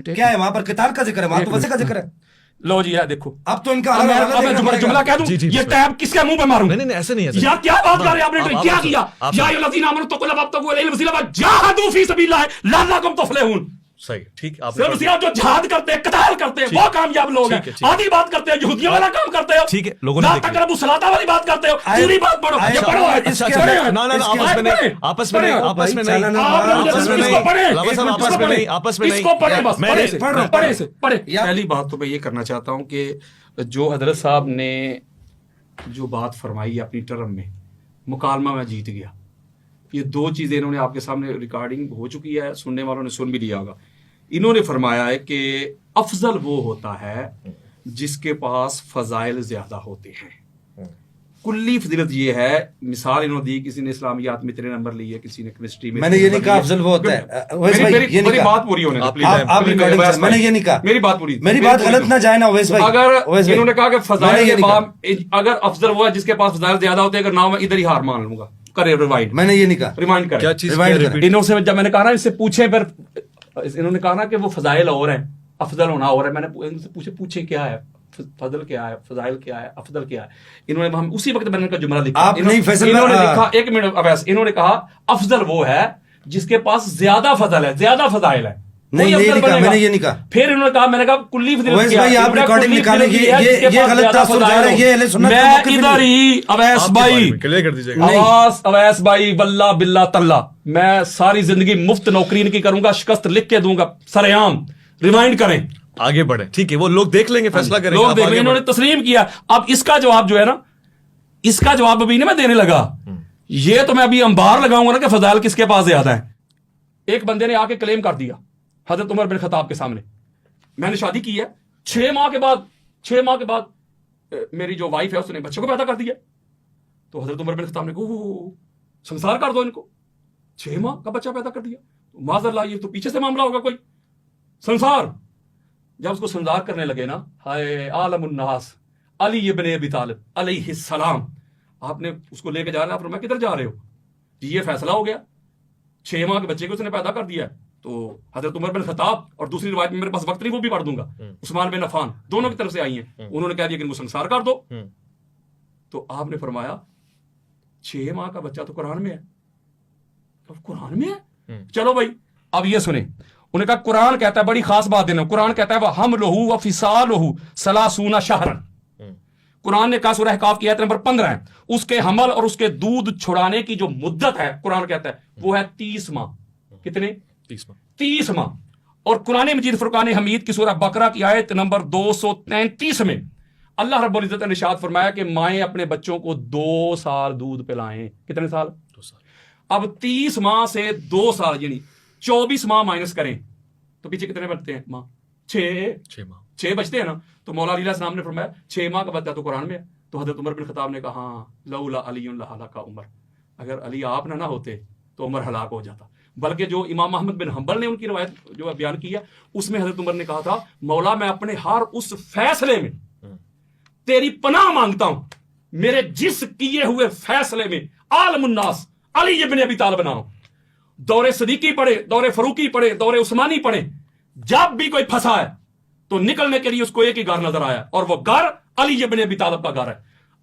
کیا ہے وہاں پر قتال کا ذکر ہے, وہاں تو ویسے کا ذکر ہے. لو جی دیکھو اب تو ان کا جملہ کہہ دوں, یہ ٹیب کس کے منہ پہ ماروں؟ نہیں ایسے نہیں ہے یا کیا بات کر رہے ہیں آپ نے, کیا کیا؟ یا الذین آمنوا اتقوا اللہ وابتغوا الیہ الوسیلہ وجاہدوا فی سبیل اللہ لعلکم تفلحون. صحیح, ٹھیک. صرف جو جہاد کرتے ہیں, قتال کرتے ہیں, وہ کامیاب لوگ ہیں. آدھی بات کرتے ہیں, یہودیوں والا کام کرتے ہو, ٹھیک ہے, لوگوں نے لا تقربوا الصلاۃ والی بات کرتے ہو, پوری بات پڑھو. یہ پڑھو, آپس میں نہیں. پہلی بات تو میں یہ کرنا چاہتا ہوں کہ جو حضرت صاحب نے جو بات فرمائی اپنی ٹرم میں, مکالمہ میں جیت گیا. یہ دو چیزیں انہوں نے آپ کے سامنے ریکارڈنگ ہو چکی ہے, سننے والوں نے سن بھی لیا ہوگا. انہوں نے فرمایا ہے کہ افضل وہ ہوتا ہے جس کے پاس فضائل زیادہ ہوتے ہیں. کلی فضیلت یہ ہے, مثال انہوں نے دی, کسی نے اسلامیات میں 3 نمبر لیے, کسی نے کیمسٹری میں. میں نے یہ نہیں کہا افضل وہ ہوتا ہے, میری بات پوری ہونے دو. میں نے یہ نہیں کہا, میری بات پوری, میری بات غلط نہ جائے نا اویس بھائی. اگر انہوں نے کہا کہ فضائل اگر افضل وہ ہے جس کے پاس فضائل زیادہ ہوتے ہیں, اگر نہ میں ادھر ہی ہار مان لوں گا. کرے ریوائنڈ, میں نے یہ نہیں کہا, ریمائنڈ کریں. کیا چیز انہوں سے جب میں نے کہا نا اس سے پوچھیں, پھر انہوں نے کہا نا کہ وہ فضائل اور ہیں, افضل ہونا اور ہے. میں نے ان سے پوچھیں کیا ہے فضل, کیا ہے فضائل, کیا ہے افضل, کیا ہے. انہوں نے ہم اسی وقت میں نے کا جملہ لکھا, انہوں نے لکھا, ایک منٹ اویس, انہوں نے کہا افضل وہ ہے جس کے پاس زیادہ فضل ہے, زیادہ فضائل ہے. نہیں میں نے یہ نہیں کہا. پھر انہوں نے کہا, میں نے کہا کلی فضیلت بھائی آپ ریکارڈنگ نکالیں, یہ غلط تاثر جا رہا ہے, یہ اہل سنت میں ادھر ہی اویس بھائی, کلیئر کر دیجیے. اویس بھائی واللہ باللہ تاللہ میں ساری زندگی مفت نوکری ان کی کروں گا, شکست لکھ کے دوں گا سر عام. ریمائنڈ کریں, آگے بڑھیں, ٹھیک ہے, وہ لوگ دیکھ لیں گے, فیصلہ کریں لوگ دیکھ لیں. انہوں نے تسلیم کیا. اب اس کا جواب جو ہے نا, اس کا جواب ابھی نہیں میں دینے لگا, یہ تو میں ابھی انبار لگاؤں گا نا کہ فضائل کس کے پاس زیادہ ہے. ایک بندے نے آ کے کلیم کر دیا حضرت عمر بن خطاب کے سامنے, میں نے شادی کی ہے, 6 ماہ کے بعد میری جو وائف ہے اس نے بچے کو پیدا کر دیا. تو حضرت عمر بن خطاب نے کہا سنسار کر دو ان کو, 6 ماہ کا بچہ پیدا کر دیا, معاذ اللہ یہ تو پیچھے سے معاملہ ہوگا کوئی سنسار. جب اس کو سنسار کرنے لگے نا, ہائے عالم الناس علی ابن ابی طالب علیہ السلام, آپ نے اس کو لے کے جا رہے ہیں, فرمایا کدھر جا رہے ہو, یہ فیصلہ ہو گیا 6 ماہ کے بچے کو اس نے پیدا کر دیا ہے. تو حضرت عمر بن خطاب, اور دوسری روایت میں میرے پاس وقت نہیں وہ بھی پڑھ دوں گا, عثمان بن عفان, دونوں کی طرف سے آئی ہیں, انہوں نے کہہ دیا کہ ان کو سنسار کر دو. تو آپ نے فرمایا 6 ماہ کا بچہ تو قرآن میں ہے. قرآن میں ہے, چلو بھائی اب یہ سنیں. انہوں نے کہا قرآن کہتا ہے, بڑی خاص بات دینا, قرآن کہتا ہے وَحَمْلُهُ وَفِصَالُهُ 30 شَهْرًا. قرآن نے کہا سورہ احقاف کی آیت نمبر 15 ہے, اس کے حمل اور اس کے دودھ چھڑانے کی جو مدت ہے قرآن کہتا ہے وہ ہے 30 ماہ. کتنے؟ 30 ماہ. اور قرآن مجید فرقان حمید کی سورہ بقرہ کی آیت نمبر 233 میں اللہ رب العزت نے ارشاد فرمایا کہ مائیں اپنے بچوں کو 2 سال دودھ پلائیں. کتنے سال؟ 2 سال. اب 30 ماہ سے 2 سال یعنی 24 ماہ مائنس کریں تو پیچھے کتنے بچتے ہیں ماہ؟ 6 بچتے ہیں نا. تو مولا علی السلام نے فرمایا 6 ماہ کا بچہ تو قرآن میں ہے. تو حضرت عمر بن خطاب نے کہا ہاں لولا علی لہلک عمر, اگر علی آپ نہ ہوتے تو عمر ہلاک ہو جاتا. بلکہ جو امام احمد بن حنبل نے ان کی روایت جو بیان کی ہے اس میں حضرت عمر نے کہا تھا مولا میں اپنے ہر اس فیصلے میں تیری پناہ مانگتا ہوں, میرے جس کیے ہوئے فیصلے میں عالم الناس علی ابن ابی طالب بناؤ. دور صدیقی پڑھے, دور فاروقی پڑھے, دور عثمانی پڑھے, جب بھی کوئی پھنسا ہے تو نکلنے کے لیے اس کو ایک ہی گھر نظر آیا, اور وہ گھر علی ابن ابی طالب کا گھر ہے.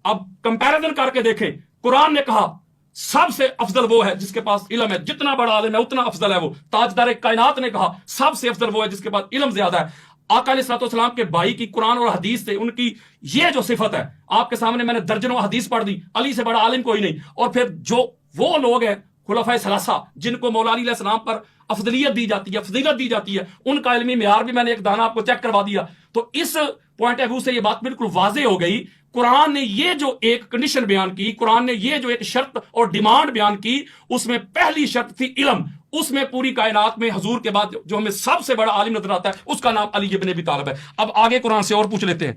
اب کمپیریزن کر کے دیکھیں, قرآن نے کہا سب سے افضل وہ ہے جس کے پاس علم ہے, جتنا بڑا عالم ہے اتنا افضل ہے وہ. تاجدار کائنات نے کہا سب سے افضل وہ ہے جس کے پاس علم زیادہ ہے. آقا علیہ الصلوۃ والسلام کے بھائی کی قرآن اور حدیث سے ان کی یہ جو صفت ہے, آپ کے سامنے میں نے درجنوں حدیث پڑھ دی, علی سے بڑا عالم کوئی نہیں. اور پھر جو وہ لوگ ہیں خلفائے ثلاثہ جن کو مولا علی علیہ السلام پر افضلیت دی جاتی ہے, فضیلت دی جاتی ہے, ان کا علمی معیار بھی میں نے ایک دانہ آپ کو چیک کروا دیا. تو اس پوائنٹ آف ویو سے یہ بات بالکل واضح ہو گئی. قرآن نے یہ جو ایک کنڈیشن بیان کی, قرآن نے یہ جو ایک شرط اور ڈیمانڈ بیان کی, اس میں پہلی شرط تھی علم. اس میں پوری کائنات میں حضور کے بعد جو ہمیں سب سے بڑا عالم نظر آتا ہے اس کا نام علی ابن ابی طالب ہے. اب آگے قرآن سے اور پوچھ لیتے ہیں.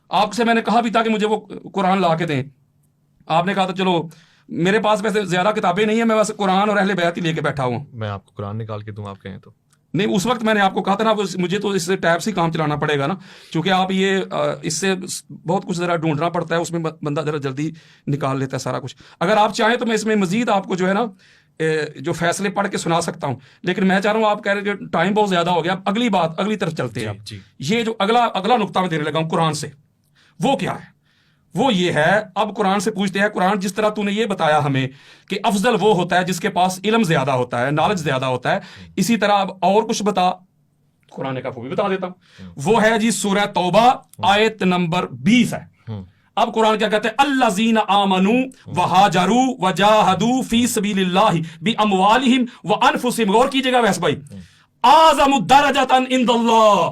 آپ سے میں نے کہا بھی تھا کہ مجھے وہ قرآن لا کے دیں, آپ نے کہا تھا چلو میرے پاس ویسے زیادہ کتابیں نہیں ہیں, میں ویسے قرآن اور اہل بیت ہی لے کے بیٹھا ہوں. میں آپ کو قرآن نکال کے دوں, آپ کہیں تو نہیں, اس وقت میں نے آپ کو کہا تھا نا مجھے تو اس سے ٹیب سے کام چلانا پڑے گا نا, کیونکہ آپ یہ اس سے بہت کچھ ذرا ڈھونڈنا پڑتا ہے, اس میں بندہ ذرا جلدی نکال لیتا ہے سارا کچھ. اگر آپ چاہیں تو میں اس میں مزید آپ کو جو ہے نا جو فیصلے پڑھ کے سنا سکتا ہوں، لیکن میں چاہ رہا ہوں، آپ کہہ رہے ہیں کہ ٹائم بہت زیادہ ہو گیا، اگلی بات، اگلی طرف چلتے ہیں. یہ جو اگلا نقطہ میں دینے لگا ہوں قرآن سے، وہ کیا ہے؟ وہ یہ ہے، اب قرآن سے پوچھتے ہیں، قرآن جس طرح تو نے یہ بتایا ہمیں کہ افضل وہ ہوتا ہے جس کے پاس علم زیادہ ہوتا ہے، نالج زیادہ ہوتا ہے، اسی طرح اب اور کچھ بتا. قرآن کا وہ بھی بتا دیتا ہوں. وہ ہے جی سورہ توبہ آیت نمبر 20 ہے. اب قرآن کیا کہتے ہیں؟ الذین آمنوا وہاجروا وجاہدوا فی سبیل اللہ باموالہم وانفسہم. غور کیجئے گا ویس بھائی، اعظم درجۃ عند اللہ.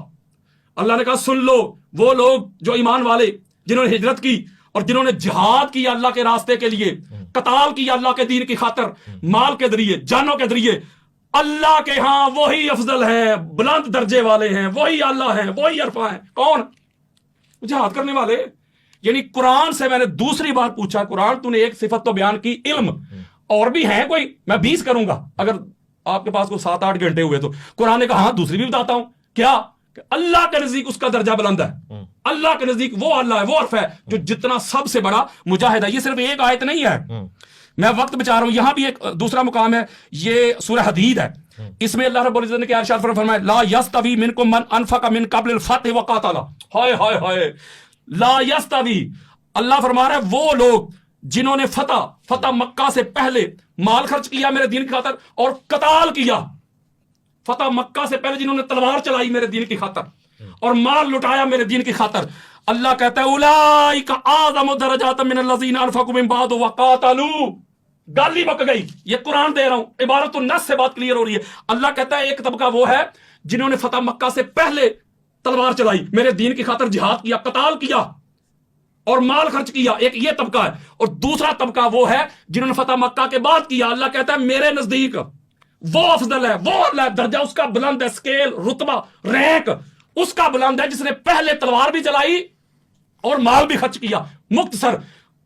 اللہ نے کہا سن لو، وہ لوگ جو ایمان والے، جنہوں نے ہجرت کی اور جنہوں نے جہاد کیا اللہ کے راستے کے لیے، قتال کیا اللہ کے دین کی خاطر، مال کے ذریعے، جانوں کے ذریعے، اللہ کے ہاں وہی افضل ہیں، بلند درجے والے ہیں، وہی اللہ ہیں، وہی عرفہ ہیں. کون؟ جہاد کرنے والے. یعنی قرآن سے میں نے دوسری بار پوچھا، قرآن تو نے ایک صفت تو بیان کی، علم، اور بھی ہیں کوئی؟ میں 20 کروں گا اگر آپ کے پاس کوئی 7-8 گھنٹے ہوئے تو. قرآن نے کہا ہاں دوسری بھی بتاتا ہوں. کیا؟ کہ اللہ کے نزدیک اس کا درجہ بلند ہے. اللہ کے نزدیک وہ اللہ ہے، وہ عرف ہے جو جتنا سب سے بڑا مجاہد ہے. یہ صرف ایک آیت نہیں ہے، میں وقت بچا رہا ہوں. یہاں بھی ایک دوسرا مقام ہے، یہ سورہ حدید ہے. اس میں اللہ رب العزت نے کیا ارشاد فرمایا؟ لا یستوی منکم من انفق من قبل الفتح وقاتل. ہائے ہائے ہائے، لا یستوی. اللہ فرما رہا ہے وہ لوگ جنہوں نے فتح مکہ سے پہلے مال خرچ کیا میرے دین کی خاطر اور قتال کیا. فتح مکہ سے پہلے جنہوں نے تلوار چلائی میرے دین کی خاطر اور مال لٹایا میرے دین کی خاطر. اللہ کہتا ہے اولئک اعظم درجات من الذین انفقوا من بعد وقاتلوا. گال ہی بک گئی، یہ قرآن دے رہا ہوں، عبارت النص سے بات کلیئر ہو رہی ہے. اللہ کہتا ہے ایک طبقہ وہ ہے جنہوں نے فتح مکہ سے پہلے تلوار چلائی، میرے دین کی خاطر جہاد کیا، قتال کیا اور مال خرچ کیا، ایک یہ طبقہ ہے. اور دوسرا طبقہ وہ ہے جنہوں نے فتح مکہ کے بعد کیا. اللہ کہتا ہے میرے نزدیک وہ افضل ہے، وہ اللہ ہے، درجہ اس کا بلند ہے، اسکیل، رتبہ، رینک اس کا بلند ہے جس نے پہلے تلوار بھی چلائی اور مال بھی خرچ کیا. مختصر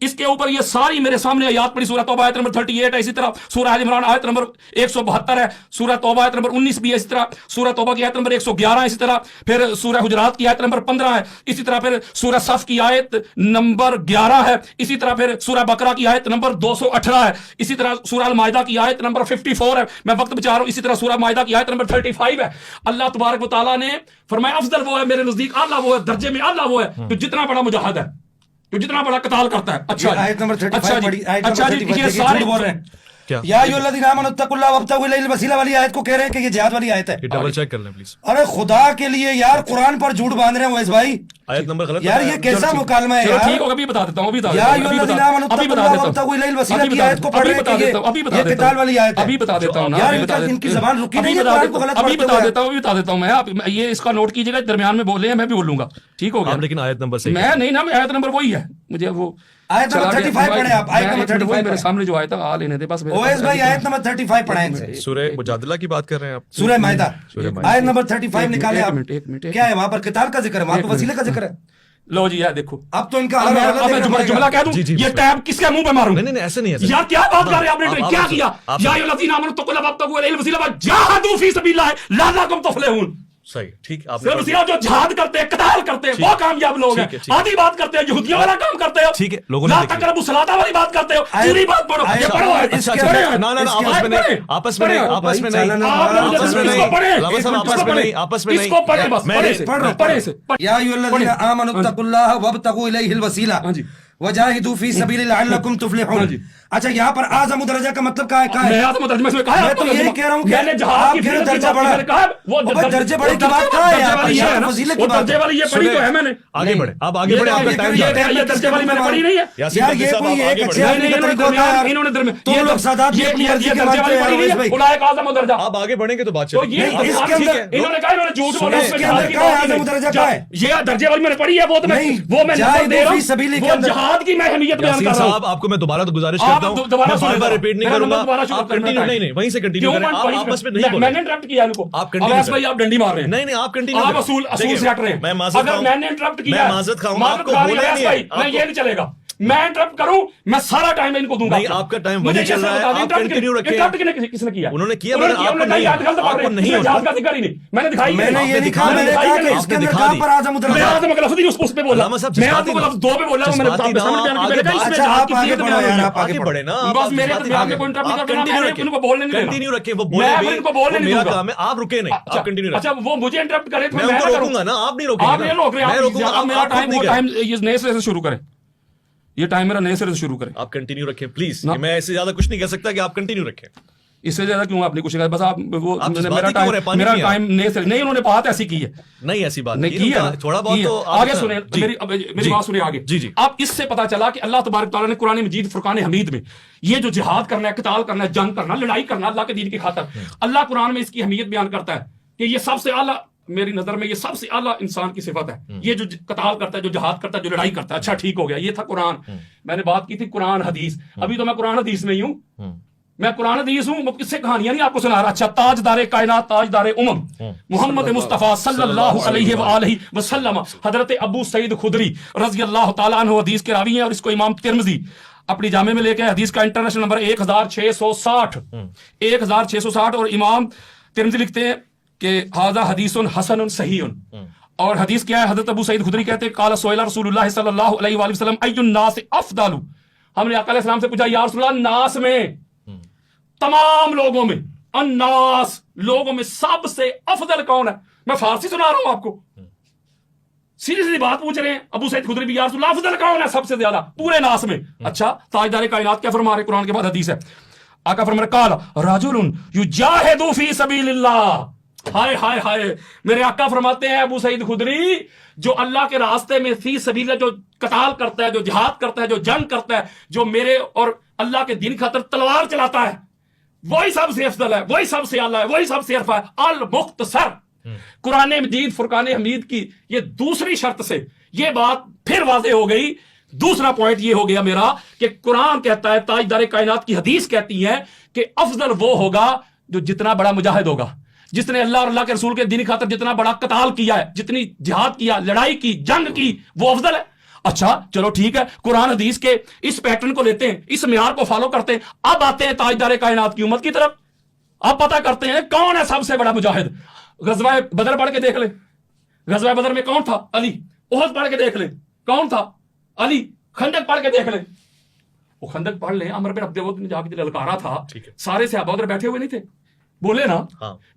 اس کے اوپر یہ ساری میرے سامنے آیات پڑھی. سورہ توبہ آیت نمبر 38 ہے، اسی طرح سورہ آل عمران آیت نمبر 172 ہے، سورہ توبہ آیت نمبر 19 بھی ہے، اسی طرح سورہ توبہ کی آیت نمبر 111 ہے، اسی طرح پھر سورہ حجرات کی آیت نمبر 15 ہے، اسی طرح پھر سورہ صف کی آیت نمبر 11 ہے، اسی طرح پھر سورہ بقرہ کی آیت نمبر 218 ہے، اسی طرح سورہ المائدہ کی آیت نمبر 54 ہے. میں وقت بچا رہا ہوں. اسی طرح سورہ مائدہ کی آیت نمبر 35 ہے. اللہ تبارک و تعالیٰ نے فرمایا افضل وہ ہے میرے نزدیک، اعلیٰ وہ ہے، درجے میں اعلیٰ وہ ہے جو جتنا بڑا مجاہد ہے، جو جتنا بڑا قتال کرتا ہے. اچھا آیت نمبر 35 پڑھی، آیت اچھا نمبر جی، 35 یہ دیکھیے، سارے جھوٹ بول رہے ہیں. کیا؟ یا ایھا الذین آمنوا اتقوا اللہ وابتغوا الیہ الوسیلہ والی آیت کو کہہ رہے ہیں کہ یہ جہاد والی آیت ہے. ڈبل چیک کر لیں پلیز. ارے خدا کے لیے یار، قرآن پر جھوٹ باندھ رہے ہیں ویس بھائی. آیت نمبر غلط یار یہ کیسا مکالمہ ہے چلو یار. ٹھیک ہوگا، ابھی بتا دیتا ہوں، ابھی بتا یا دیتا ایھا ہوں، الذین آمنوا ابھی اتقوا بتا اللہ دیتا ہوں، وابتغوا الیہ الوسیلہ ابھی کی آیت کو پڑھ رہے ہیں کہ یہ قتال والی آیت ہے. ابھی بتا دیتا ہوں نا، یار ابھی بتا ان کی دیتا زبان رکی نہیں ہے، ابھی قرآن کو غلط ابھی پڑھتے بتا ہوئے. دیتا ہوں، ابھی بتا دیتا ہوں. میں یہ اس کا نوٹ کیجیے گا، درمیان میں بولے ہیں میں بھی بولوں گا، ٹھیک ہو گیا. آپ لیکن آیت نمبر صحیح میں نہیں نا، آیت نمبر وہی ہے، مجھے وہ آیت نمبر 35 پڑھیں آپ، آیت نمبر 35 میرے پڑھیں. سامنے جو آیا تھا آ لینے دے بس. اویس بھائی آیت نمبر 35 پڑھیں ان سے. سورہ مجادلہ کی بات کر رہے ہیں آپ؟ سورہ مائدہ مائدہ. آیت نمبر 35 نکالے آپ. ایک منٹ. کیا ہے وہاں پر؟ قتال کا ذکر ہے وہاں پر، وسیلے کا ذکر ہے. لو جی، یہ دیکھو اب تو ان کا اب میں جملہ کہہ دوں، یہ ٹیب کس کے منہ پہ ماروں؟ نہیں ایسے نہیں ہے یار کیا بات کر رہے ہیں آپ نے؟ کیا کیا؟ یا ایھا الذین آمنوا اتقوا اللہ وابتغوا الیہ الوسیلہ وجاہدوا فی سبیل اللہ لعلکم تفلحون. صحیح، ٹھیک. آپ صرف وسیلہ جو جہاد کرتے ہیں، قتال کرتے ہیں، وہ کامیاب لوگ ہیں. آدھی بات کرتے ہیں، یہودیوں والا کام کرتے ہو، ٹھیک ہے، لوگوں نے لا تقربوا الصلاۃ والی بات کرتے ہو، پوری بات پڑھو. یہ پڑھو ہے، اس کے نہ آپس میں نہیں. اس کو پڑھیں بس، پڑھیں سے. یا ایھا الذین آمنوا اتقوا اللہ وابتغوا الیہ الوسیلہ وجاہدوا فی سبیل اللہ لعلکم تفلحون. اچھا یہاں پر اعظم درجہ کا مطلب کیا ہے؟ میں اعظم درجہ میں کہا ہے، میں تو یہی کہہ رہا ہوں کہ میں نے جہاد کی آپ درجہ بڑا وہ درجے بڑے کی بات کہاں ہے یہاں پر؟ یار فضیلت کی بات درجے والی یہ پڑھی تو ہے میں نے. آگے بڑھے، آپ آگے بڑھے، آپ کا ٹائم جا رہا ہے. یہ درجے والی میں نے پڑھی نہیں ہے یار. یہ کوئی ایک اچھے آدمی کا طریقہ ہوتا ہے یار. تو لوگ سادات کی اپنی مرضی کے مانتے ہیں اویس بھائی. اولئک اعظم درجہ. آپ آگے بڑھیں گے تو بات چلے گی. اس کے اندر انہوں نے کہا، انہوں نے جھوٹ بولا، اس کے اندر کیا ہے اعظم درجہ کیا ہے؟ یہ درجے والی میں نے پڑھی ہے، وہ تو میں نمبر دے رہا ہوں، وہ جہاد کی میں اہمیت بیان کر رہا ہوں. صاحب آپ کو میں دوبارہ تو گزارش کرتا ہوں، میں بار بار ریپیٹ نہیں کروں گا. آپ کنٹینیو نہیں وہیں سے کنٹینیو کریں. آپ آپس میں نہیں بولیں. میں نے انٹرپٹ کیا ان کو. آپ کنٹینیو اویس بھائی آپ ڈنڈی مار رہے ہیں. نہیں آپ کنٹینیو آپ اصول سے ہٹ رہے ہیں. میں معذرت اگر میں نے انٹرپٹ کیا، میں معذرت خواہوں، آپ کو بولنا نہیں ہے. میں یہ نہیں چلے گا. میں انٹرپٹ کروں, میں سارا ٹائم ان کو دوں گا. نہیں, آپ کا ٹائم وہی چل رہا ہے, آپ کنٹینیو رکھیں. کس نے کیا؟ انہوں نے کیا, آپ کو نہیں, جہاز کا ذکر ہی نہیں, میں نے دکھائی. میں نے یہ نہیں کہا, میں نے کہا کہ اس کے اندر کہاں پر اعظم میں اعظم غلفی اس پہ بولا, میں آپ کو لفظ 2 پہ بولا, میں نے اچھا آپ آگے بڑھو یار, آپ آگے بڑھے نا. بس میرے درمیان میں کوئی انٹرپٹ نہیں کرنا, میں ان کو بولنے نہیں کنٹینیو دینا. رکھیں, وہ بولے میں ان کو بولنے نہیں میرا دوں گا. کام ہے, آپ رکے نہیں, آپ کنٹینیو رکھیں. اچھا وہ مجھے انٹرپٹ کرے تو میں ان کو روکوں گا نا, آپ نہیں روکیں گے. آپ نہیں روک رہے, میں روکوں گا, آپ میرا ٹائم, وہ ٹائم یہ نئے سرے سے شروع کریں, یہ ٹائم میرا نئے سرے سے شروع کریں. آپ کنٹینیو رکھیں پلیز. میں ایسے زیادہ کچھ نہیں کہہ سکتا کہ آپ کنٹینیو رکھیں. اس سے زیادہ کیوں آپ نے کچھ کہا, بس آپ وہ میرا ٹائم ٹائم نئے سرے نہیں, انہوں نے بات ایسی کی ہے. نہیں ایسی بات نہیں کی ہے, تھوڑا بہت تو آگے سنیں, میری بات سنیں آگے. جی جی, اب اس سے پتا چلا کہ اللہ تبارک تعالیٰ نے قرآن مجید فرقان حمید میں یہ جو جہاد کرنا ہے, قتال کرنا ہے, جنگ کرنا, لڑائی کرنا اللہ کے دین کی خاطر, اللہ قرآن میں اس کی اہمیت بیان کرتا ہے کہ یہ سب سے اعلیٰ, میری نظر میں یہ سب سے اعلیٰ انسان کی صفت ہے, یہ جو قتال کرتا ہے, جو جہاد کرتا ہے, جو لڑائی کرتا ہے. اچھا ٹھیک ہو گیا, یہ تھا قرآن. میں نے بات کی تھی قرآن حدیث, ابھی تو میں قرآن حدیث میں ہی ہوں, میں قرآن حدیث ہوں, کس سے کہانیاں نہیں آپ کو سنا رہا. اچھا, تاجدار کائنات, تاجدار محمد مصطفیٰ صلی اللہ علیہ وآلہ وسلم حضرت ابو سعید خدری رضی اللہ تعالیٰ عنہ حدیث کے راوی ہیں, اور اس کو امام ترمذی اپنی جامع میں لے کے حدیث کا انٹرنیشنل نمبر 1660 اور امام ترمذی لکھتے ہیں کہ ھذا حدیث حسن صحیح. اور حدیث کیا ہے, حضرت ابو سعید خدری کہتے ہیں قال سئل رسول اللہ صلی اللہ علیہ وآلہ وسلم ای الناس افضل, ہم نے آقا علیہ السلام سے پوچھا یا رسول اللہ ناس میں, تمام لوگوں میں, الناس لوگوں میں سب سے افضل کون ہے؟ میں فارسی سنا رہا ہوں آپ کو, سیدھی بات پوچھ رہے ہیں ابو سعید خدری بھی, یا رسول اللہ افضل کون ہے سب سے زیادہ پورے ناس میں؟ اچھا, تاجدار کائنات کیا فرما رہے, قرآن کے بعد حدیث ہے, آقا فرما رہے قال رجل یجاہد فی سبیل اللہ. ہائے ہائے ہائے, میرے آقا فرماتے ہیں ابو سعید خدری, جو اللہ کے راستے میں فی سبیل اللہ, جو قتال کرتا ہے, جو جہاد کرتا ہے, جو جنگ کرتا ہے, جو میرے اور اللہ کے دین خاطر تلوار چلاتا ہے, وہی سب سے افضل ہے, وہی سب سے اعلیٰ ہے, وہی سب سے عرفہ ہے. المختصر, قرآن مجید فرقان حمید کی یہ دوسری شرط سے یہ بات پھر واضح ہو گئی. دوسرا پوائنٹ یہ ہو گیا میرا کہ قرآن کہتا ہے, تاجدار کائنات کی حدیث کہتی ہے کہ افضل وہ ہوگا جو جتنا بڑا مجاہد ہوگا, جس نے اللہ اور اللہ کے رسول کے دین خاطر جتنا بڑا قتال کیا ہے, جتنی جہاد کیا, لڑائی کی, جنگ کی, وہ افضل ہے. اچھا چلو ٹھیک ہے, قرآن حدیث کے اس پیٹرن کو لیتے ہیں, اس معیار کو فالو کرتے ہیں. اب آتے ہیں تاجدار کائنات کی امت کی طرف, اب پتہ کرتے ہیں کون ہے سب سے بڑا مجاہد. غزوہ بدر پڑھ کے دیکھ لیں, غزوہ بدر میں کون تھا؟ علی. احد پڑھ کے دیکھ لیں, کون تھا؟ علی. خندق پڑھ کے دیکھ لیں, وہ خندق پڑھ لیں, عمر بن عبد العزیز نے جا کے للکارا تھا, سارے صحابہ ادھر بیٹھے ہوئے نہیں تھے, بولے نا,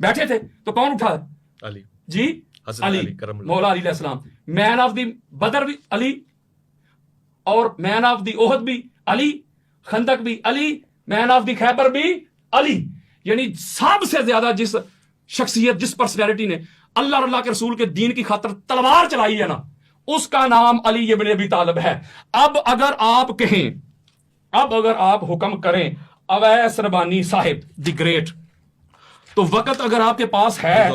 بیٹھے تھے, تو کون اٹھا؟ علی. جی علی, مولا علی علیہ السلام. مین آف دی بدر بھی علی, اور مین آف دی احد بھی علی, خندق بھی علی, مین آف دی خیبر بھی علی. یعنی سب سے زیادہ جس شخصیت, جس پرسنالٹی نے اللہ اور اللہ کے رسول کے دین کی خاطر تلوار چلائی ہے نا, اس کا نام علی ابن ابی طالب ہے. اب اگر آپ کہیں, اب اگر آپ حکم کریں اویس ربانی صاحب دی گریٹ, تو وقت اگر آپ کے پاس ہے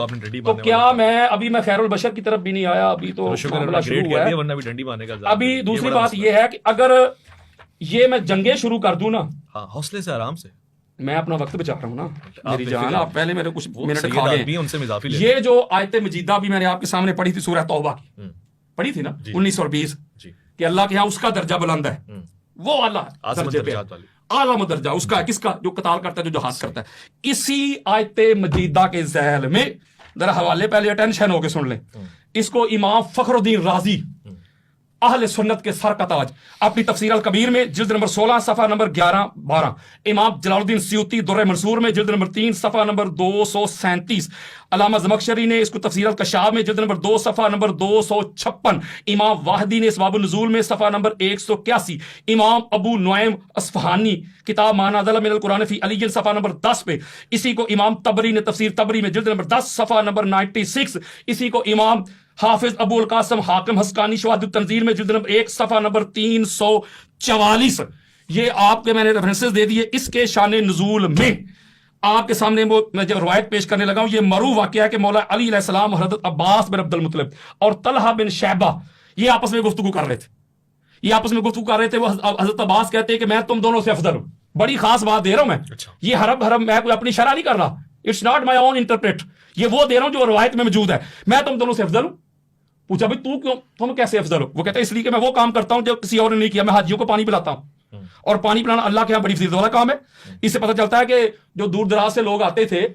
تو کیا میں خیر البشر کی طرف بھی نہیں آیا, ابھی تو معاملہ شروع ہوا ہے. ابھی دوسری بات یہ ہے کہ اگر یہ میں جنگیں شروع کر دوں نا, حوصلے سے, آرام سے, میں اپنا وقت بچا رہا ہوں نا میری جان, آپ پہلے میرے کچھ منٹ کھا گئے. ان سے اضافی یہ جو آیت مجیدہ بھی میں نے آپ کے سامنے پڑھی تھی, سورہ توبہ کی پڑھی تھی نا 19 اور 20, کہ اللہ کے ہاں اس کا درجہ بلند ہے, وہ اللہ اعلیٰ درجہ اس کا, کس کا؟ جو قتال کرتا ہے, جو جہاد کرتا ہے. اسی آیت مجیدہ کے ذیل میں ذرا حوالے پہلے اٹینشن ہو کے سن لیں, اس کو امام فخر الدین رازی اہل سنت کے سر کا تاج اپنی تفسیر الکبیر میں جلد نمبر 16 صفحہ نمبر 11-12, امام جلال الدین سیوطی در منصور میں جلد نمبر 3 صفحہ نمبر 237, علامہ زمخشری نے اس کو تفسیر الکشاف میں جلد نمبر 2 صفحہ نمبر 256, امام واحدی نے اسباب النزول میں صفحہ نمبر 181, امام ابو نعیم اصفہانی کتاب ما نزل من القرآن فی علی صفحہ نمبر 10 پہ, اسی کو امام طبری نے تفسیر طبری میں جلد نمبر 10 صفحہ نمبر 96, اسی کو امام حافظ ابو القاسم حاکم حسکانی شواہد التنزیل میں جلد نمبر 1 صفحہ نمبر 344. یہ آپ کے میں نے ریفرنسز دے دیے. اس کے شان نزول میں آپ کے سامنے میں جب روایت پیش کرنے لگا ہوں, یہ مروی واقعہ ہے کہ مولا علی علیہ السلام اور حضرت عباس بن عبد المطلب اور طلحہ بن شیبہ یہ آپس میں گفتگو کر رہے تھے. وہ حضرت عباس کہتے ہیں کہ میں تم دونوں سے افضل ہوں. بڑی خاص بات دے رہا ہوں میں, یہ حرم میں کوئی اپنی شرح نہیں کر رہا, it's not my own interpret, یہ وہ دے رہا ہوں جو روایت میں موجود ہے. میں تم دونوں سے افضل ہوں. پوچھا بھائی تم کیسے افضل ہو؟ وہ کہتا ہے اس لیے کہ میں وہ کام کرتا ہوں جو کسی اور نے نہیں کیا، میں حاجیوں کو پانی پلاتا ہوں، اور پانی پلانا اللہ کے یہاں بڑی فضیلت والا کام ہے۔ اس سے پتہ چلتا ہے کہ جو دور دراز سے لوگ آتے تھے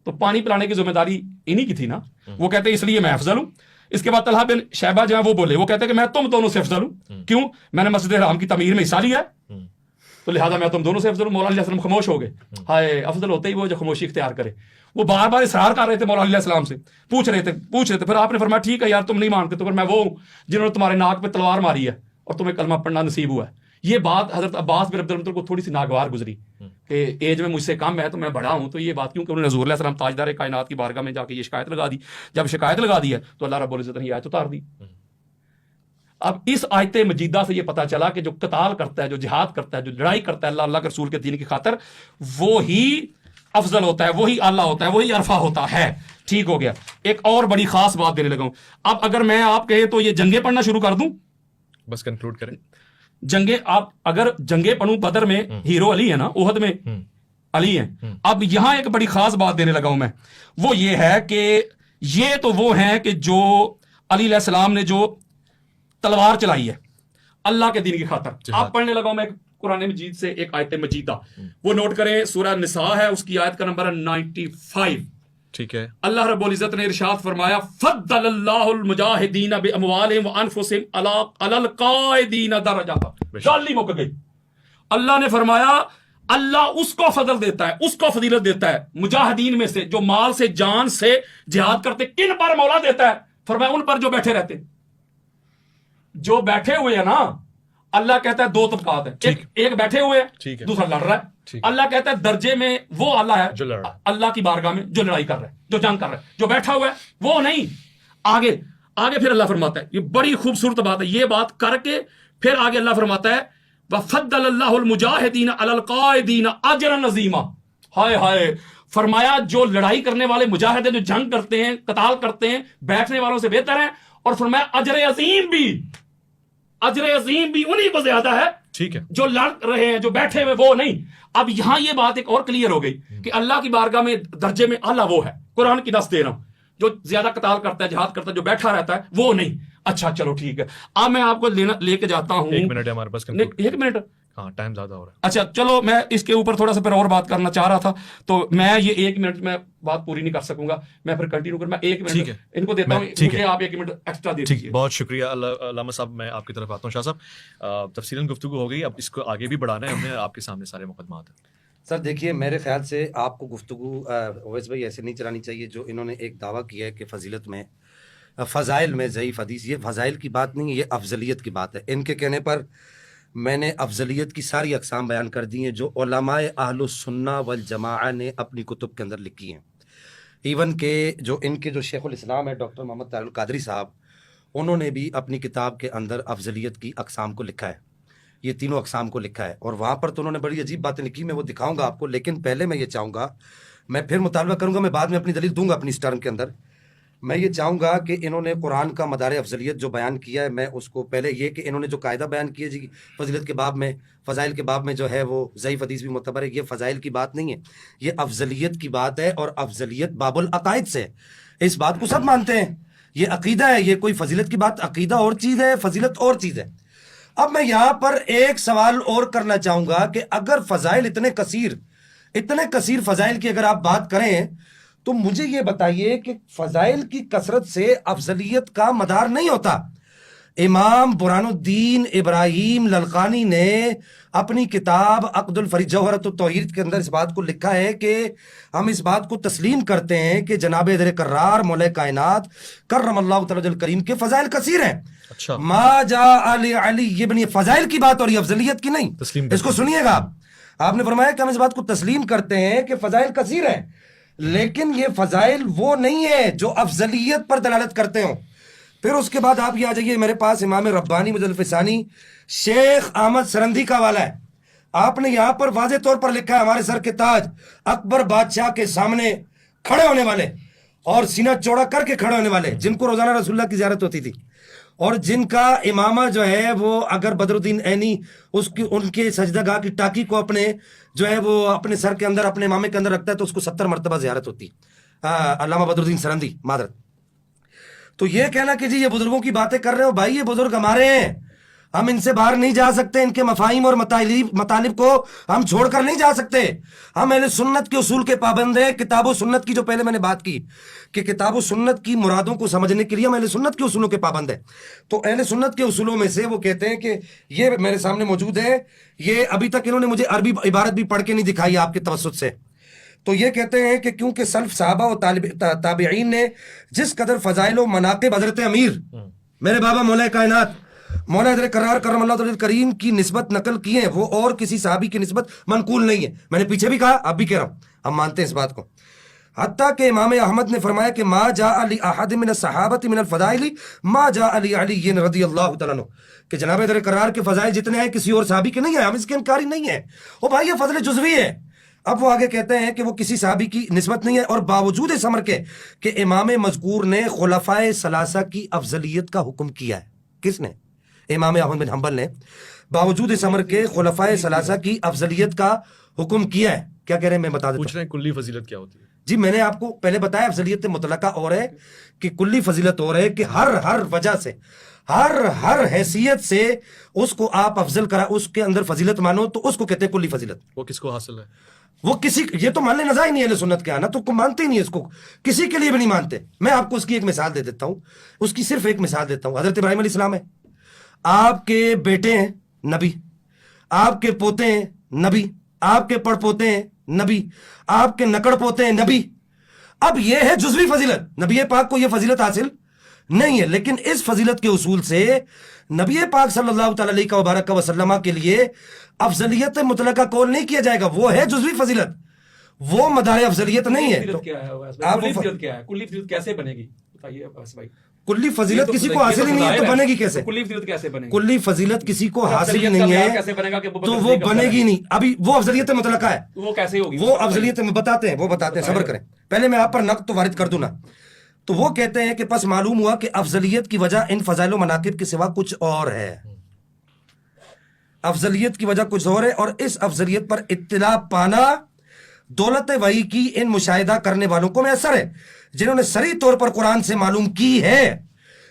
تو پانی پلانے کی ذمہ داری انہی کی تھی نا۔ وہ کہتے ہیں اس لیے میں افضل ہوں۔ اس کے بعد طلحہ بن شیبہ جو ہے وہ بولے، وہ کہتے ہیں کہ میں تم دونوں سے افضل ہوں، کیوں؟ میں نے مسجد حرام کی تعمیر میں حصہ لیا ہے، تو لہٰذا میں تم دونوں سے افضل ہوں۔ مولا علیہ السلام خاموش ہو گئے۔ ہائے، افضل ہوتے ہی وہ جو خاموشی اختیار کرے۔ وہ بار بار اصرار کر رہے تھے مولا علیہ السلام سے، پوچھ رہے تھے۔ پھر آپ نے فرمایا ٹھیک ہے یار تم نہیں مانتے تو پھر میں وہ ہوں جنہوں نے تمہارے ناک پہ تلوار ماری ہے اور تمہیں کلمہ پڑھنا نصیب ہوا ہے۔ یہ بات حضرت عباس بن عبد المطلب کو تھوڑی سی ناگوار گزری کہ ایج میں مجھ سے کم ہے تو میں بڑا ہوں، تو یہ بات کیونکہ انہوں نے حضور علیہ السلام تاجدار کائنات کی بارگاہ میں جا کے یہ شکایت لگا دی۔ جب شکایت لگا دی ہے تو اللہ رب العزت نے یہ آیت اتار دی۔ اب اس آیت مجیدہ سے یہ پتا چلا کہ جو قتال کرتا ہے، جو جہاد کرتا ہے، جو لڑائی کرتا ہے اللہ کے رسول کے دین کی خاطر، وہی افضل ہوتا ہے، وہی اعلیٰ ہوتا ہے، وہی عرفہ ہوتا ہے۔ ٹھیک ہو گیا۔ ایک اور بڑی خاص بات دینے لگا ہوں۔ اب اگر میں آپ کہے تو یہ جنگیں پڑھنا شروع کر دوں؟ بس کنکلوڈ کریں۔ جنگیں، آپ اگر جنگیں پڑھوں، بدر میں ہیرو علی ہے نا، احد میں علی ہیں۔ اب یہاں ایک بڑی خاص بات دینے لگا ہوں میں، وہ یہ ہے کہ یہ تو وہ ہیں کہ جو علی علیہ السلام نے جو تلوار چلائی ہے اللہ کے دین کی خاطر۔ آپ پڑھنے لگا ہوں میں قرآن مجید سے ایک آیت مجیدہ، وہ نوٹ کریں، سورہ نساء ہے، اس کی آیت کا نمبر ہے 95۔ ٹھیک ہے۔ اللہ رب العزت نے ارشاد فرمایا فضل اللہ المجاہدین باموالہم وانفسہم علی القاعدین درجات۔ جعلی مک گئی۔ اللہ نے فرمایا اللہ اس کو فضل دیتا ہے، اس کو فضیلت دیتا ہے مجاہدین میں سے جو مال سے، جان سے جہاد کرتے۔ کن پر مولا دیتا ہے؟ فرمایا ان پر جو بیٹھے رہتے، جو بیٹھے ہوئے ہیں نا۔ اللہ کہتا ہے دو طبقات ہیں، ایک بیٹھے ہوئے ہیں، دوسرا لڑ رہا ہے۔ اللہ کہتا ہے درجے میں وہ اللہ ہے اللہ کی بارگاہ میں جو لڑائی کر رہا ہے، جو جنگ کر رہا ہے۔ جو بیٹھا ہوا ہے وہ نہیں۔ آگے پھر اللہ فرماتا ہے، یہ بڑی خوبصورت بات ہے، یہ بات کر کے پھر آگے اللہ فرماتا ہے وَفَضَّلَ اللَّهُ الْمُجَاهِدِينَ عَلَى الْقَاعِدِينَ أَجْرًا عَظِيمًا۔ ہائے ہائے، فرمایا جو لڑائی کرنے والے مجاہد ہیں، جو جنگ کرتے ہیں، قتال کرتے ہیں، بیٹھنے والوں سے بہتر ہیں، اور فرمایا اجر عظیم بھی انہی کو زیادہ ہے، ٹھیک ہے، جو لڑ رہے ہیں، جو بیٹھے ہوئے وہ نہیں۔ اب یہاں یہ بات ایک اور کلیئر ہو گئی کہ اللہ کی بارگاہ میں درجے میں اعلیٰ وہ ہے، قرآن کی نص دے رہا ہوں، جو زیادہ قتال کرتا ہے، جہاد کرتا ہے، جو بیٹھا رہتا ہے وہ نہیں۔ اچھا چلو ٹھیک ہے، اب میں آپ کو لے کے جاتا ہوں۔ 1 منٹ ہے ہمارے پاس۔ 1 منٹ؟ ہاں، ٹائم زیادہ ہو رہا ہے۔ اچھا چلو، میں اس کے اوپر تھوڑا سا پھر اور بات کرنا چاہ رہا تھا، تو میں یہ 1 منٹ میں بات پوری نہیں کر سکوں گا، میں پھر کنٹینیو میں 1 منٹ ان کو دیتا ہوں، مجھے آپ 1 منٹ ایکسٹرا دے دیجیے۔ بہت شکریہ علامہ صاحب، میں آپ کی طرف آتا ہوں۔ شاہ صاحب، تفصیلاً گفتگو ہو گئی، اب اس کو آگے بھی بڑھانا ہے ہم نے، آپ کے سامنے سارے مقدمات ہیں۔ سر دیکھیے، میرے خیال سے آپ کو گفتگو اویس بھائی ایسے نہیں چلانی چاہیے جو انہوں نے ایک دعویٰ کیا ہے کہ فضیلت میں، فضائل میں ضعیف حدیث۔ یہ فضائل کی بات نہیں ہے، یہ افضلیت کی بات ہے۔ ان کے کہنے پر میں نے افضلیت کی ساری اقسام بیان کر دی ہیں جو علماء اہل السنہ والجماعہ نے اپنی کتب کے اندر لکھی ہیں۔ ایون کہ جو ان کے جو شیخ الاسلام ہے ڈاکٹر محمد طاہر القادری صاحب، انہوں نے بھی اپنی کتاب کے اندر افضلیت کی اقسام کو لکھا ہے، یہ تینوں اقسام کو لکھا ہے، اور وہاں پر تو انہوں نے بڑی عجیب باتیں لکھی، میں وہ دکھاؤں گا آپ کو، لیکن پہلے میں یہ چاہوں گا، میں پھر مطالبہ کروں گا، میں بعد میں اپنی دلیل دوں گا اپنی اس ٹرم کے اندر۔ میں یہ چاہوں گا کہ انہوں نے قرآن کا مدار افضلیت جو بیان کیا ہے، میں اس کو پہلے یہ کہ انہوں نے جو قاعدہ بیان کیا جی فضیلت کے باب میں، فضائل کے باب میں جو ہے وہ ضعیف حدیث بھی معتبر ہے، یہ فضائل کی بات نہیں ہے، یہ افضلیت کی بات ہے، اور افضلیت باب العقائد سے، اس بات کو سب مانتے ہیں، یہ عقیدہ ہے، یہ کوئی فضیلت کی بات، عقیدہ اور چیز ہے، فضیلت اور چیز ہے۔ اب میں یہاں پر ایک سوال اور کرنا چاہوں گا کہ اگر فضائل اتنے کثیر فضائل کی اگر آپ بات کریں تو مجھے یہ بتائیے کہ فضائل کی کثرت سے افضلیت کا مدار نہیں ہوتا۔ امام برہان الدین ابراہیم للقانی نے اپنی کتاب عقد الفرید جوہرۃ التوحید کے اندر اس بات کو لکھا ہے کہ ہم اس بات کو تسلیم کرتے ہیں کہ جناب در کرار مولا کائنات کرم اللہ تعالی الکریم کے فضائل کثیر ہیں۔ اچھا، ما جاء علی یہ بنی فضائل کی بات اور یہ افضلیت کی نہیں، اس کو سنیے گا آپ نے فرمایا کہ ہم اس بات کو تسلیم کرتے ہیں کہ فضائل کثیر ہیں، لیکن یہ فضائل وہ نہیں ہے جو افضلیت پر دلالت کرتے ہوں۔ پھر اس کے بعد آپ یہ آ جائیے میرے پاس امام ربانی مجلد ثانی شیخ احمد سرندی کا حوالہ ہے، آپ نے یہاں پر واضح طور پر لکھا ہے ہمارے سر کے تاج اکبر بادشاہ کے سامنے کھڑے ہونے والے اور سینہ چوڑا کر کے کھڑے ہونے والے، جن کو روزانہ رسول اللہ کی زیارت ہوتی تھی، اور جن کا امامہ جو ہے وہ اگر بدر الدین عینی ان کے سجدہ گاہ کی ٹاکی کو اپنے جو ہے وہ اپنے سر کے اندر اپنے امامے کے اندر رکھتا ہے تو اس کو 70 مرتبہ زیارت ہوتی، علامہ بدر الدین سرندی معذرت۔ تو یہ کہنا کہ جی یہ بزرگوں کی باتیں کر رہے ہو، بھائی یہ بزرگ ہمارے ہیں، ہم ان سے باہر نہیں جا سکتے، ان کے مفاہیم اور مطالب کو ہم چھوڑ کر نہیں جا سکتے. ہم اہل سنت کے اصول کے پابند ہیں. کتاب و سنت کی جو پہلے میں نے بات کی کہ کتاب و سنت کی مرادوں کو سمجھنے کے لیے ہم اہل سنت کے اصولوں کے پابند ہیں. تو اہل سنت کے اصولوں میں سے وہ کہتے ہیں کہ یہ میرے سامنے موجود ہے، یہ ابھی تک انہوں نے مجھے عربی عبارت بھی پڑھ کے نہیں دکھائی آپ کے توسط سے. تو یہ کہتے ہیں کہ کیونکہ سلف صحابہ و تابعین نے جس قدر فضائل و مناقب حضرت امیر میرے بابا مولا کائنات مولا حضرت قرار کرم اللہ تعالی کریم کی نسبت نقل کی ہیں، وہ اور کسی صحابی کی نسبت منقول نہیں ہے. میں نے پیچھے بھی کہا، اب بھی کہہ رہا ہوں، ہم مانتے ہیں اس بات کو. حتیٰ کہ امام احمد نے فرمایا کہ ما جاء علی احد من الصحابۃ من الفضائل ما جاء علی علی رضی اللہ تعالیٰ عنہ، کہ جناب حضرت قرار کے فضائل جتنے ہیں کسی اور صحابی کے نہیں ہیں، ہم اس کے انکاری نہیں ہیں. او بھائی یہ فضل جزوی ہے. اب وہ آگے کہتے ہیں کہ وہ کسی صحابی کی نسبت نہیں ہے، اور باوجود اس امر کے کہ امام مذکور نے خلفائے ثلاثہ کی افضلیت کا حکم کیا ہے. کس نے؟ امام احمد بن حنبل نے باوجود اس امر کے خلفائے ثلاثہ کی افضلیت کا حکم کیا ہے. کیا کہہ رہے ہیں میں بتا دیتا ہوں. پوچھ رہے ہیں کلی فضیلت کیا ہوتی ہے؟ جی میں نے آپ کو پہلے بتایا افضلیت مطلقہ اور ہے کہ کلی فضیلت اور ہے، کہ ہر وجہ سے ہر حیثیت سے اس کو آپ افضل کرا، اس کے اندر فضیلت مانو تو اس کو کہتے ہیں کلی فضیلت. وہ کس کو حاصل ہے؟ وہ کسی یہ تو ماننے نظر ہی نہیں ہے سنت کے آنا، تو مانتے ہی نہیں اس کو، کسی کے لیے بھی نہیں مانتے. میں آپ کو اس کی ایک مثال دے دیتا ہوں، اس کی صرف ایک مثال دیتا ہوں. حضرت ابراہیم علیہ السلام ہے، آپ کے بیٹے ہیں نبی، آپ کے پوتے ہیں نبی، آپ کے پڑ پوتے ہیں نبی، آپ کے نکڑ پوتے ہیں نبی. اب یہ ہے جزوی فضیلت، نبی پاک کو یہ فضیلت حاصل نہیں ہے، لیکن اس فضیلت کے اصول سے نبی پاک صلی اللہ تعالی علیہ وبارک وسلم کے لیے افضلیت مطلقہ قول نہیں کیا جائے گا. وہ ہے جزوی فضیلت، وہ مدار افضلیت نہیں ہے. کلی فضیلت کیا ہے؟ کلی فضیلت کیسے بنے گی بتائیے بھائی. کلی فضیلت کسی کو حاصل ہی نہیں ہے تو بنے گی کیسے؟ کلی فضیلت کیسے بنے گی؟ کلی فضیلت کسی کو حاصل ہی نہیں ہے تو وہ بنے گی نہیں. ابھی وہ افضلیت مطلقہ ہے، وہ کیسے ہوگی؟ وہ افضلیت بتاتے ہیں، صبر کریں. پہلے میں آپ پر نقد تو وارد کر دوں نا. تو وہ کہتے ہیں کہ پس معلوم ہوا کہ افضلیت کی وجہ ان فضائل و مناقب کے سوا کچھ اور ہے. افضلیت کی وجہ کچھ اور ہے، اور اس افضلیت پر اطلاع پانا دولت وحی کی ان مشاہدہ کرنے والوں کو میسر ہے جنہوں نے صریح طور پر قرآن سے معلوم کی ہے.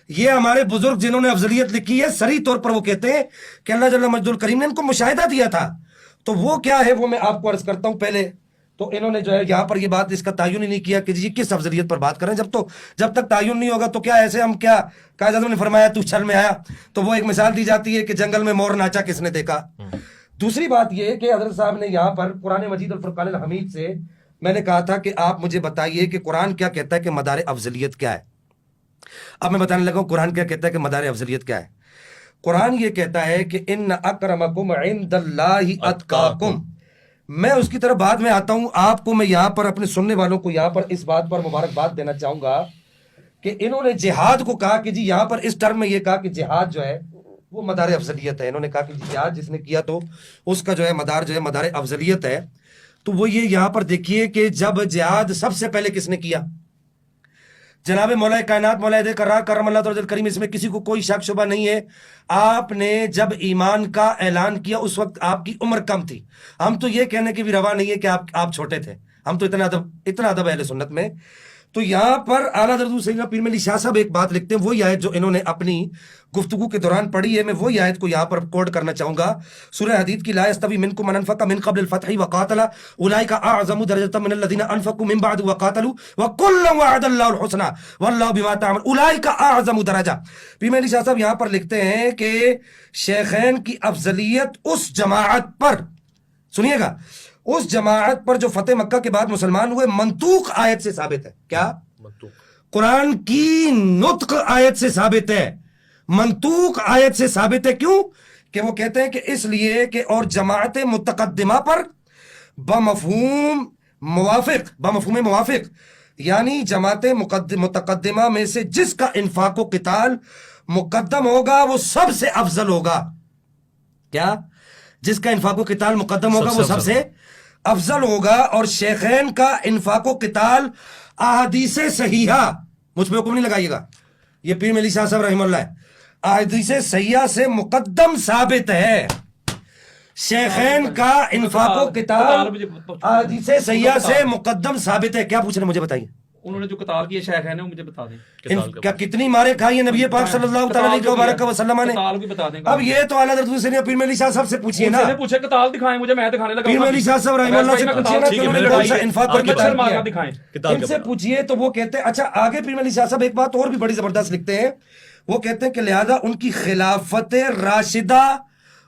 یہ ہمارے بزرگ جنہوں نے افضلیت لکھی ہے صریح طور پر وہ کہتے ہیں کہ اللہ جل مجد الکریم نے ان کو مشاہدہ دیا تھا. تو وہ کیا ہے وہ میں آپ کو عرض کرتا ہوں. پہلے تو انہوں نے جو ہے یہاں پر یہ بات اس کا تعین ہی نہیں کیا کہ جی کس افضلیت پر بات کریں. جب تک تعین نہیں ہوگا تو کیا ایسے ہم کیا قائد اعظم نے فرمایا تو چھل میں آیا، تو وہ ایک مثال دی جاتی ہے کہ جنگل میں مور ناچا کس نے دیکھا. دوسری بات یہ کہ حضرت صاحب نے یہاں پر قرآن مجید الفرقان الحمید سے میں نے کہا تھا کہ آپ مجھے بتائیے کہ قرآن کیا کہتا ہے کہ مدار افضلیت کیا ہے. اب میں بتانے لگا ہوں قرآن کیا کہتا ہے کہ مدار افضلیت کیا ہے. قرآن یہ کہتا ہے کہ ان اکرمکم عند اللہ اتقاکم. میں اس کی طرف بعد میں آتا ہوں. آپ کو میں یہاں پر اپنے سننے والوں کو یہاں پر اس بات پر مبارکباد دینا چاہوں گا کہ انہوں نے جہاد کو کہا کہ جی یہاں پر اس ٹرم میں یہ کہا کہ جہاد جو ہے وہ مدار افضلیت ہے. انہوں نے کہا کہ جہاد جس نے کیا تو اس کا جو ہے مدار افضلیت ہے. تو وہ یہ یہاں پر دیکھیے کہ جب جہاد سب سے پہلے کس نے کیا؟ جناب مولا کائنات مولا قرار کرم اللہ تعالی کریم، اس میں کسی کو کوئی شک شبہ نہیں ہے. آپ نے جب ایمان کا اعلان کیا اس وقت آپ کی عمر کم تھی. ہم تو یہ کہنے کی بھی روا نہیں ہے کہ آپ چھوٹے تھے، ہم تو اتنا ادب اہل سنت میں. تو یہاں پر اعلیٰ حضرت سیدنا پیر ملی شاہ صاحب ایک بات لکھتے ہیں، وہی آیت جو انہوں نے اپنی گفتگو کے دوران پڑھی ہے، میں وہی آیت کو یہاں پر کوٹ کرنا چاہوں گا. سورہ حدید کی لا یستوی منکم من انفق من قبل الفتح وقاتل اولئک اعظم درجة من الذين انفقوا من بعد وقاتلوا وكلا وعد الله الحسنى والله بما تعملون اولئک اعظم درجة. پیر ملی شاہ صاحب یہاں پر لکھتے ہیں کہ شیخین کی افضلیت اس جماعت پر، سنیے گا، اس جماعت پر جو فتح مکہ کے بعد مسلمان ہوئے منطوق آیت سے ثابت ہے. کیا؟ قرآن کی نطق آیت سے ثابت ہے، منطوق آیت سے ثابت ہے. کیوں؟ کہ وہ کہتے ہیں کہ اس لیے کہ اور جماعت متقدمہ پر بمفہوم موافق یعنی جماعت متقدمہ میں سے جس کا انفاق و قتال مقدم ہوگا وہ سب سے افضل ہوگا. کیا؟ جس کا انفاق و قتال مقدم ہوگا وہ سب سے افضل ہوگا. اور شیخین کا انفاق و قتال احادیث صحیحہ، مجھ پہ حکم نہیں لگائیے گا، یہ پیر ملی شاہ صاحب رحمہ اللہ ہے، احادیث صحیحہ سے مقدم ثابت ہے. شیخین کا انفاق و قتال احادیث صحیحہ سے مقدم ثابت ہے. کیا پوچھ رہے ہیں مجھے بتائیے؟ انہوں نے جو قتال کیے شیخ ہے نا وہ مجھے بتا دیں کیا کتنی مارے کھائی ہیں نبی پاک صلی اللہ تعالی علیہ وسلم نے؟ قتال بھی بتا دیں اب یہ تو اعلیٰ حضرت حسین پیر مہدی شاہ صاحب سے پوچھیے نا، ان سے پوچھے قتال دکھائیں مجھے، میں دکھانے لگا پیر مہدی شاہ صاحب رحمہ اللہ سے پوچھیے نا کہ انہوں نے کون سا انفاق پر مچھر قتال مارنا کیا دکھائیں. ان سے پوچھیے تو وہ کہتے ہیں. اچھا آگے پیر مہدی شاہ صاحب ایک بات اور بھی بڑی زبردست لکھتے ہیں، وہ کہتے ہیں کہ لہذا ان کی خلافت راشدہ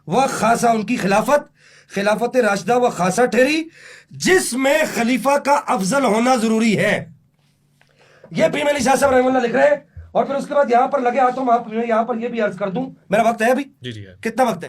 و خاصہ، ان کی خلافت راشدہ و خاصہ ٹھہری جس میں خلیفہ کا افضل ہونا ضروری ہے. یہ پیر مہدی شاہ صاحب رحمہ اللہ لکھ رہے ہیں. اور پھر اس کے بعد یہاں پر لگے ہاتھوں میں یہاں پر یہ بھی عرض کر دوں، میرا وقت ہے ابھی؟ جی جی کتنا وقت ہے؟